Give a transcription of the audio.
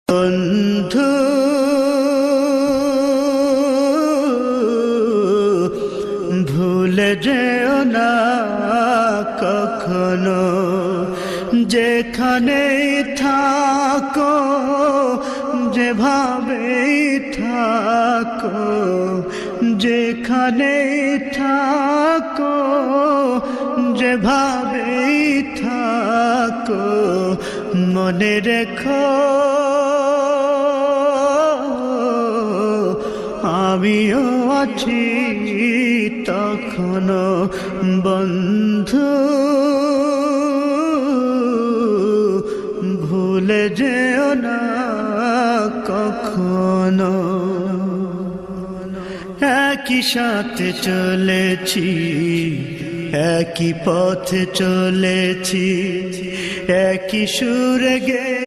বন্ধু ভুলে যেও না কখনো, যেখানেই থাকো, যেভাবেই থাকো, যেখানেই থাকো, যেভাবেই থাকো, মনে রেখো আমিও আছি তখনো। বন্ধু ভুলে যেও না কখনো। একই সাথে চলেছি, একই পথে চলেছি, একই সুরে গে